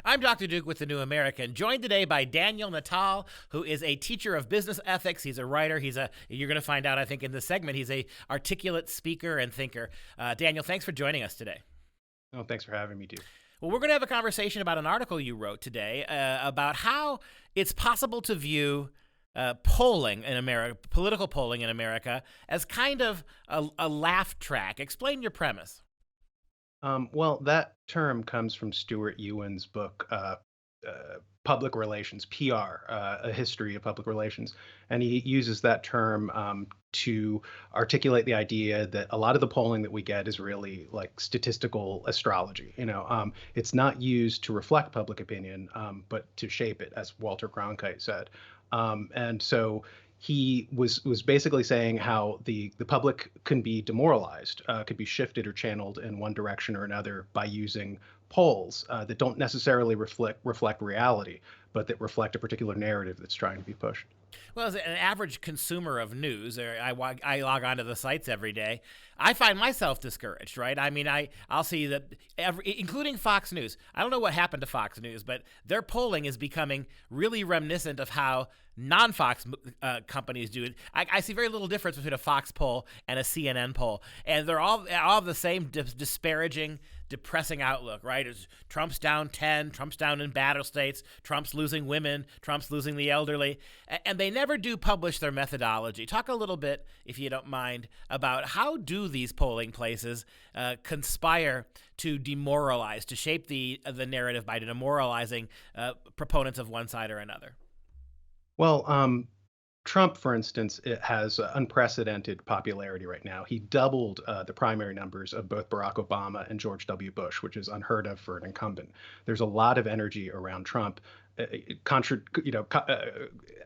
I'm Dr. Duke with the New American, joined today by Daniel Natal, who is a teacher of business ethics. He's a writer. You're going to find out, I think, in this segment, he's a articulate speaker and thinker. Daniel, thanks for joining us today. Oh, thanks for having me, Duke. Well, we're going to have a conversation about an article you wrote today about how it's possible to view polling in America, political polling in America, as kind of a laugh track. Explain your premise. Well, that term comes from Stuart Ewan's book, Public Relations, PR, A History of Public Relations. And he uses that term to articulate the idea that a lot of the polling that we get is really like statistical astrology. It's not used to reflect public opinion, but to shape it, as Walter Cronkite said. And so he was basically saying how the public can be demoralized, could be shifted or channeled in one direction or another by using polls that don't necessarily reflect reality, but that reflect a particular narrative that's trying to be pushed. Well, as an average consumer of news, or I log onto the sites every day, I find myself discouraged, right? I mean, I'll see that, including Fox News. I don't know what happened to Fox News, but their polling is becoming really reminiscent of how non-Fox companies do it. I see very little difference between a Fox poll and a CNN poll, and they're all have the same disparaging, depressing outlook, right? It's Trump's down 10, Trump's down in battle states, Trump's losing women, Trump's losing the elderly, and they never do publish their methodology. Talk a little bit, if you don't mind, about how do these polling places conspire to demoralize, to shape the narrative by demoralizing proponents of one side or another. Well, Trump, for instance, it has unprecedented popularity right now. He doubled the primary numbers of both Barack Obama and George W. Bush, which is unheard of for an incumbent. There's a lot of energy around Trump,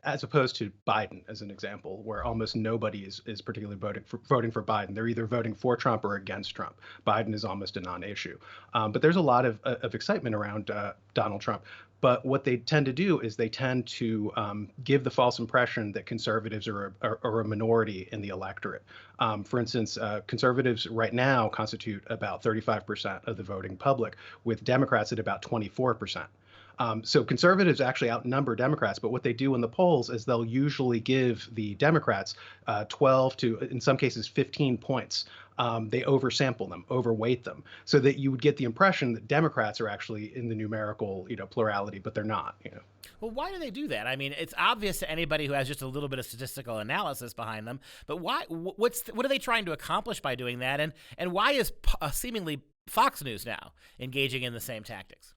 as opposed to Biden, as an example, where almost nobody is particularly voting for Biden. They're either voting for Trump or against Trump. Biden is almost a non-issue. But there's a lot of excitement around Donald Trump. But what they tend to do is they tend to give the false impression that conservatives are a minority in the electorate. For instance, conservatives right now constitute about 35% of the voting public, with Democrats at about 24%. So conservatives actually outnumber Democrats, but what they do in the polls is they'll usually give the Democrats 12 to, in some cases, 15 points. They oversample them, overweight them, so that you would get the impression that Democrats are actually in the numerical, plurality, but they're not. Well, why do they do that? I mean, it's obvious to anybody who has just a little bit of statistical analysis behind them. But why? What are they trying to accomplish by doing that? And why is seemingly Fox News now engaging in the same tactics?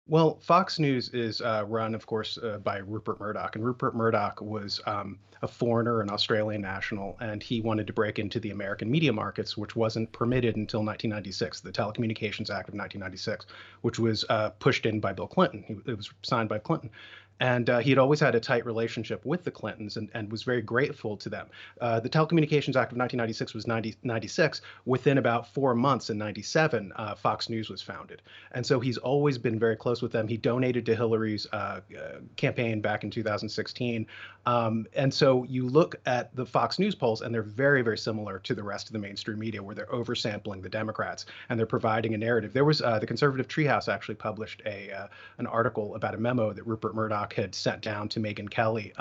Well, Fox News is run, of course, by Rupert Murdoch, and Rupert Murdoch was a foreigner, an Australian national, and he wanted to break into the American media markets, which wasn't permitted until 1996, the Telecommunications Act of 1996, which was pushed in by Bill Clinton. It was signed by Clinton. And he had always had a tight relationship with the Clintons and was very grateful to them. The Telecommunications Act of 1996 was 96. Within about 4 months in 97, Fox News was founded. And so he's always been very close with them. He donated to Hillary's campaign back in 2016. And so you look at the Fox News polls, and they're very, very similar to the rest of the mainstream media, where they're oversampling the Democrats and they're providing a narrative. There was the Conservative Treehouse actually published an article about a memo that Rupert Murdoch had sent down to Megyn Kelly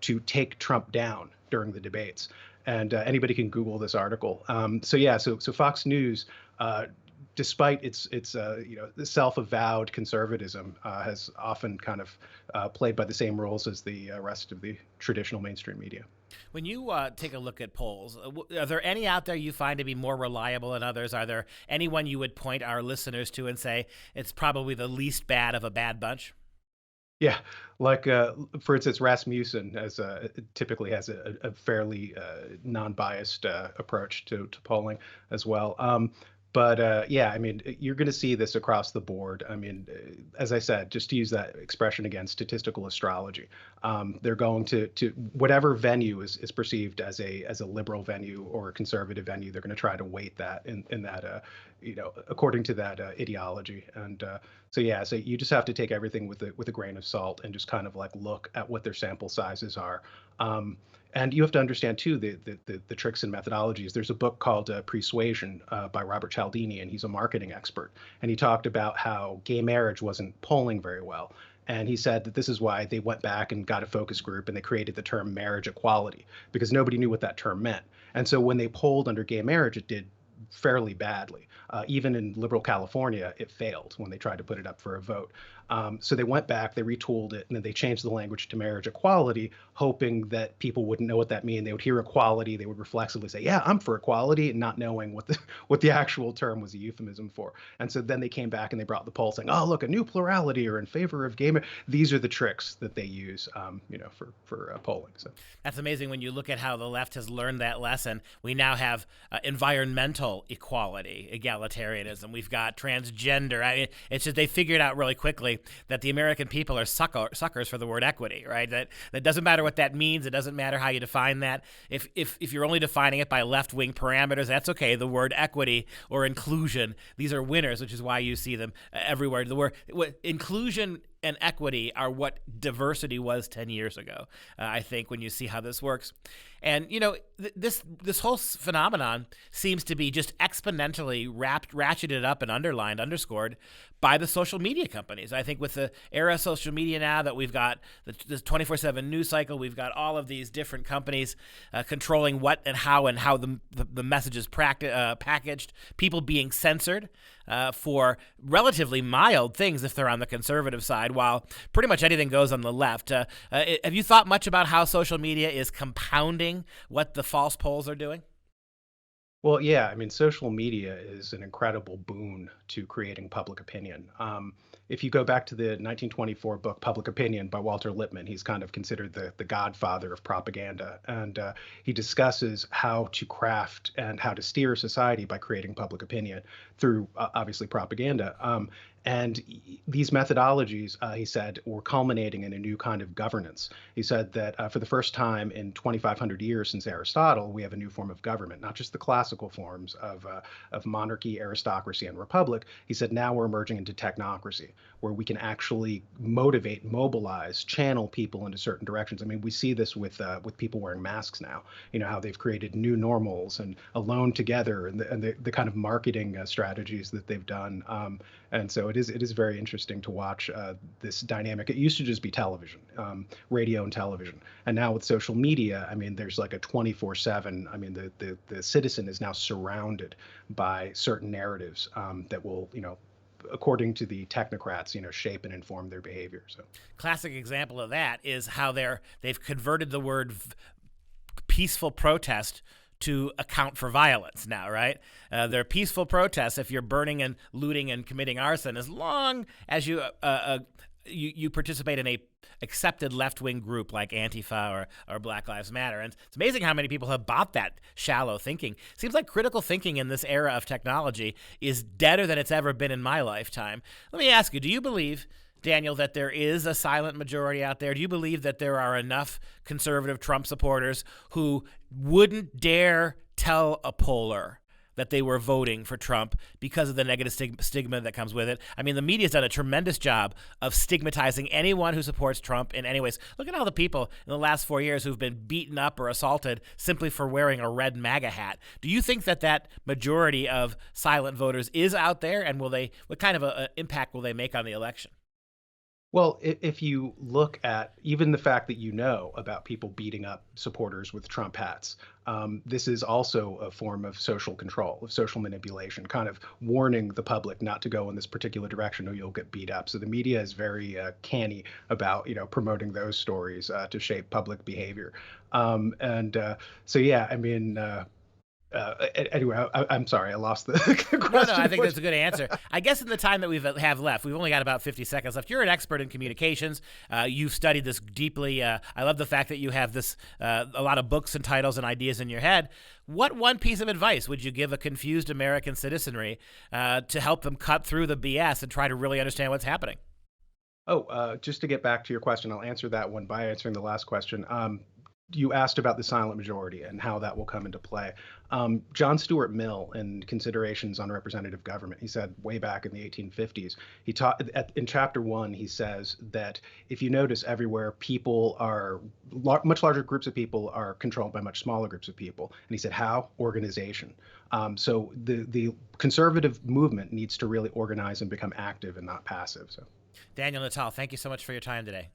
to take Trump down during the debates. And anybody can Google this article. So Fox News, despite its self-avowed conservatism, has often kind of played by the same rules as the rest of the traditional mainstream media. When you take a look at polls, are there any out there you find to be more reliable than others? Are there anyone you would point our listeners to and say it's probably the least bad of a bad bunch? Yeah, like for instance, Rasmussen typically has a fairly non-biased approach to polling as well. But yeah, I mean, you're going to see this across the board. I mean, as I said, just to use that expression again, statistical astrology. They're going to whatever venue is perceived as a liberal venue or a conservative venue. They're going to try to weight that in that according to that ideology. And so you just have to take everything with a grain of salt and just kind of like look at what their sample sizes are. And you have to understand too the tricks and methodologies. There's a book called Persuasion by Robert Cialdini, and he's a marketing expert. And he talked about how gay marriage wasn't polling very well. And he said that this is why they went back and got a focus group and they created the term marriage equality, because nobody knew what that term meant. And so when they polled under gay marriage, it did fairly badly. Even in liberal California, it failed when they tried to put it up for a vote. So they went back, they retooled it, and then they changed the language to marriage equality, hoping that people wouldn't know what that meant. They would hear equality, they would reflexively say, "Yeah, I'm for equality," and not knowing what the actual term was a euphemism for. And so then they came back and they brought the poll saying, "Oh, look, a new plurality or in favor of gay marriage." These are the tricks that they use, for polling. So That's amazing when you look at how the left has learned that lesson. We now have environmental equality, egalitarianism. We've got transgender. I mean, it's just they figured out really quickly that the American people are suckers for the word equity, right? That doesn't matter what that means. It doesn't matter how you define that. If you're only defining it by left-wing parameters, that's okay. The word equity or inclusion, these are winners, which is why you see them everywhere. The word inclusion and equity are what diversity was 10 years ago, I think, when you see how this works. And, this whole phenomenon seems to be just exponentially ratcheted up and underlined, underscored by the social media companies. I think with the era of social media now that we've got this 24/7 news cycle, we've got all of these different companies controlling what and how the message is packaged, people being censored for relatively mild things if they're on the conservative side, while pretty much anything goes on the left. Have you thought much about how social media is compounding what the false polls are doing? Well, yeah, I mean, social media is an incredible boon to creating public opinion. If you go back to the 1924 book Public Opinion by Walter Lippmann, he's kind of considered the godfather of propaganda. And he discusses how to craft and how to steer society by creating public opinion through obviously propaganda. And these methodologies, he said, were culminating in a new kind of governance. He said that for the first time in 2,500 years since Aristotle, we have a new form of government, not just the classical forms of monarchy, aristocracy, and republic. He said now we're emerging into technocracy, where we can actually motivate, mobilize, channel people into certain directions. I mean, we see this with people wearing masks now. You know how they've created new normals and alone together, and the kind of marketing strategies that they've done. And so it is very interesting to watch this dynamic. It used to just be television, radio and television, and now with social media, I mean, there's like a 24/7. I mean, the citizen is now surrounded by certain narratives that will, according to the technocrats, shape and inform their behavior. So, Classic example of that is how they've converted the word peaceful protest to account for violence now, right? They're peaceful protests if you're burning and looting and committing arson, as long as you participate in a accepted left-wing group like Antifa or Black Lives Matter. And it's amazing how many people have bought that shallow thinking. Seems like critical thinking in this era of technology is deader than it's ever been in my lifetime. Let me ask you, do you believe, Daniel, that there is a silent majority out there? Do you believe that there are enough conservative Trump supporters who wouldn't dare tell a poller that they were voting for Trump because of the negative stigma that comes with it? I mean, the media's done a tremendous job of stigmatizing anyone who supports Trump in any ways. Look at all the people in the last 4 years who've been beaten up or assaulted simply for wearing a red MAGA hat. Do you think that majority of silent voters is out there, and what kind of an impact will they make on the election? well, if you look at even the fact that about people beating up supporters with Trump hats, this is also a form of social control, of social manipulation, kind of warning the public not to go in this particular direction or you'll get beat up. So the media is very canny about promoting those stories to shape public behavior. So yeah, I mean. Anyway, I'm sorry, I lost the, the No, question. I think that's a good answer. I guess in the time that we have left, we've only got about 50 seconds left. You're an expert in communications. You've studied this deeply. I love the fact that you have a lot of books and titles and ideas in your head. What one piece of advice would you give a confused American citizenry to help them cut through the BS and try to really understand what's happening? Just to get back to your question, I'll answer that one by answering the last question. You asked about the silent majority and how that will come into play. John Stuart Mill, in Considerations on Representative Government, he said way back in the 1850s, he taught in chapter one, he says that if you notice everywhere, people are much larger groups of people are controlled by much smaller groups of people. And he said, how? Organization. So the conservative movement needs to really organize and become active and not passive. So, Daniel Natal, thank you so much for your time today.